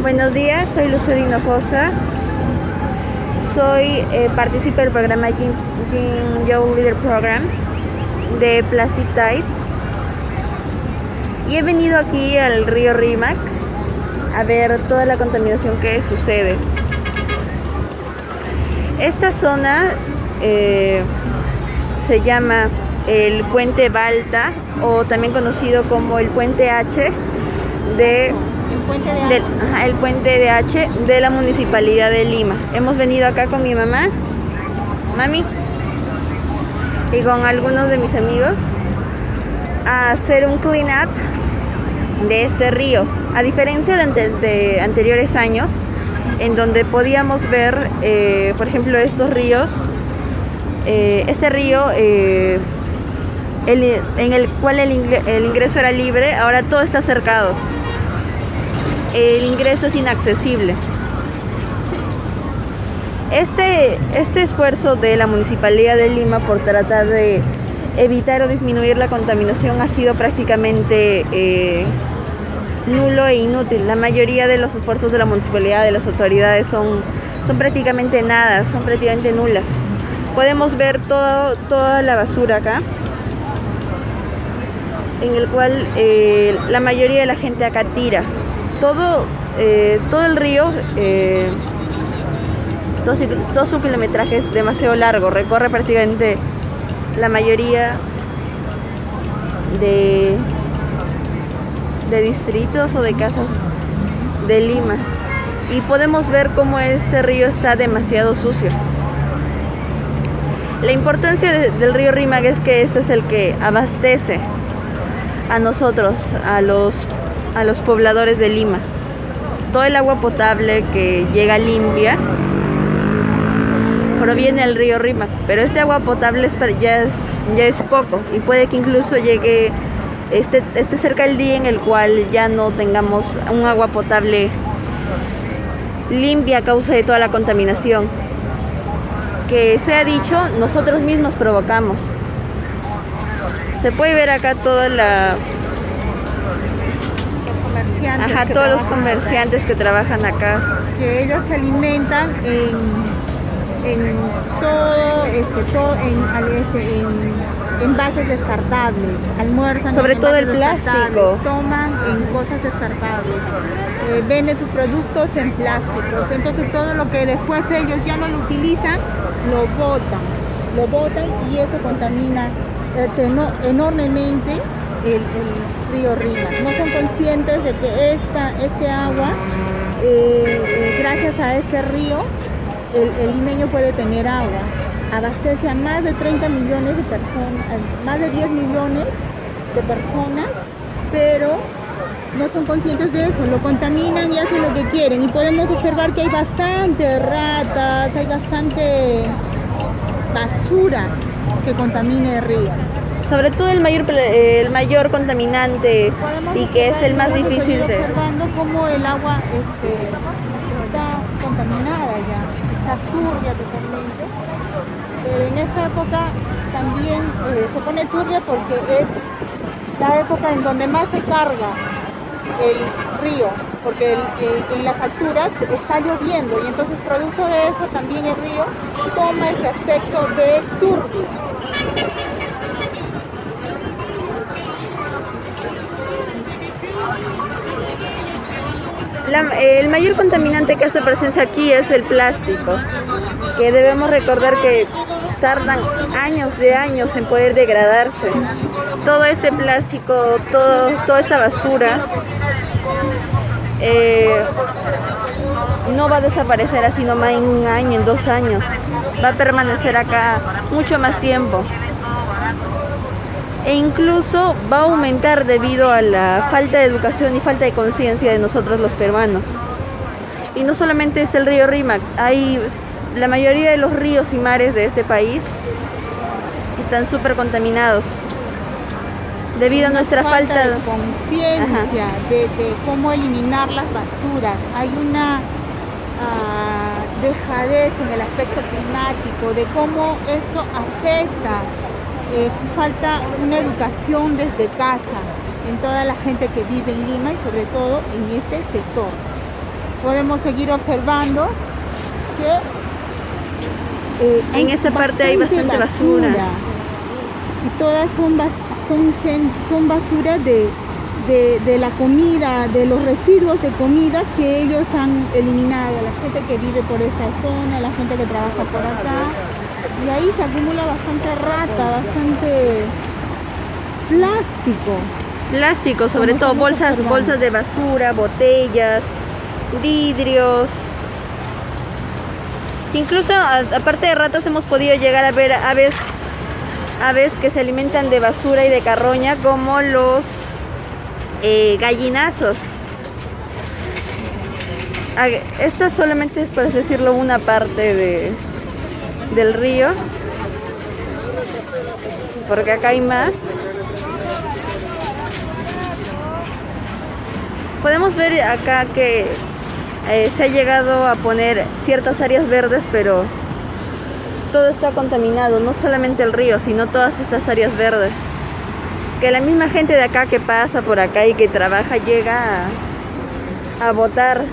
Buenos días, soy Lucero Hinojosa. Soy participo del programa Young Leader Program de Plastic Tides. Y he venido aquí al río Rímac a ver toda la contaminación que sucede. Esta zona se llama el Puente Balta, o también conocido como el Puente H el Puente de H de la Municipalidad de Lima. Hemos venido acá con mi mamá, mami, y con algunos de mis amigos a hacer un clean up de este río. A diferencia de anteriores años, en donde podíamos ver, por ejemplo, estos ríos, este río en el cual el ingreso era libre, ahora todo está cercado. El ingreso es inaccesible. Este esfuerzo de la Municipalidad de Lima por tratar de evitar o disminuir la contaminación ha sido prácticamente nulo e inútil. La mayoría de los esfuerzos de la municipalidad, de las autoridades, son prácticamente nada, son prácticamente nulas. Podemos ver toda la basura acá, en el cual la mayoría de la gente acá tira. Todo el río, todo su kilometraje es demasiado largo, recorre prácticamente la mayoría de distritos o de casas de Lima, y podemos ver cómo este río está demasiado sucio. La importancia del río Rímac es que este es el que abastece a nosotros, a los pobladores de Lima. Todo el agua potable que llega limpia proviene del río Rímac, pero este agua potable ya es poco, y puede que incluso llegue esté cerca el día en el cual ya no tengamos un agua potable limpia a causa de toda la contaminación que, se ha dicho, nosotros mismos provocamos. Se puede ver acá todos los comerciantes que trabajan acá, que ellos se alimentan en envases descartables, almuerzan sobre en todo el envases plástico, toman en cosas descartables, venden sus productos en plásticos. Entonces todo lo que después ellos ya no lo utilizan, lo botan y eso contamina enormemente el río Rímac. No son conscientes de que este agua, gracias a este río, el limeño puede tener agua. Abastece a más de 30 millones de personas, más de 10 millones de personas, pero no son conscientes de eso, lo contaminan y hacen lo que quieren. Y podemos observar que hay bastante ratas, hay bastante basura que contamina el río. Sobre todo el mayor contaminante, y que es el más difícil de... observando cómo el agua está contaminada ya, está turbia totalmente. Pero en esta época también se pone turbia porque es la época en donde más se carga el río, porque en las alturas está lloviendo, y entonces producto de eso también el río toma ese aspecto de turbio. El mayor contaminante que hace presencia aquí es el plástico, que debemos recordar que tardan años de años en poder degradarse. Todo este plástico, toda esta basura no va a desaparecer así nomás en un año, en 2 años. Va a permanecer acá mucho más tiempo. E incluso va a aumentar debido a la falta de educación y falta de conciencia de nosotros los peruanos. Y no solamente es el río Rímac, la mayoría de los ríos y mares de este país están súper contaminados debido a nuestra falta de conciencia de cómo eliminar las basuras. Hay una dejadez en el aspecto climático, de cómo esto afecta. Falta una educación desde casa en toda la gente que vive en Lima y sobre todo en este sector. podemos seguir observando que En esta parte hay bastante basura. Y todas son basura de la comida, de los residuos de comida que ellos han eliminado, la gente que vive por esta zona, la gente que trabaja por acá, y ahí se acumula bastante rata, bastante Plástico, sobre todo bolsas de basura, botellas, vidrios. Incluso aparte de ratas hemos podido llegar a ver aves que se alimentan de basura y de carroña, como los gallinazos. Esta solamente es, por así decirlo, una parte del río, porque acá hay más. Podemos ver acá que se ha llegado a poner ciertas áreas verdes, pero todo está contaminado, no solamente el río, sino todas estas áreas verdes. Que la misma gente de acá que pasa por acá y que trabaja llega a botar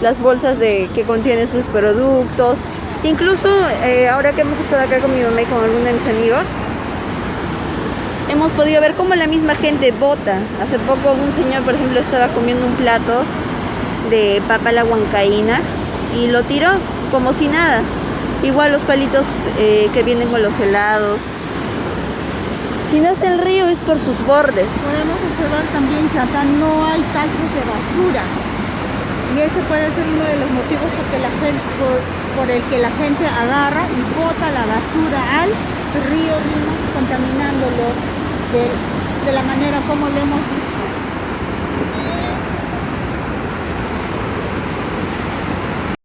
las bolsas que contienen sus productos. Incluso ahora que hemos estado acá con mi mamá y con algunos de mis amigos, hemos podido ver cómo la misma gente bota. Hace poco un señor, por ejemplo, estaba comiendo un plato de papa a la huancaína y lo tiró como si nada. Igual los palitos que vienen con los helados. Si no es el río, es por sus bordes. Podemos observar también que acá no hay tachos de basura. Y ese puede ser uno de los motivos por el que la gente agarra y bota la basura al río Lima, contaminándolo de la manera como lo hemos visto.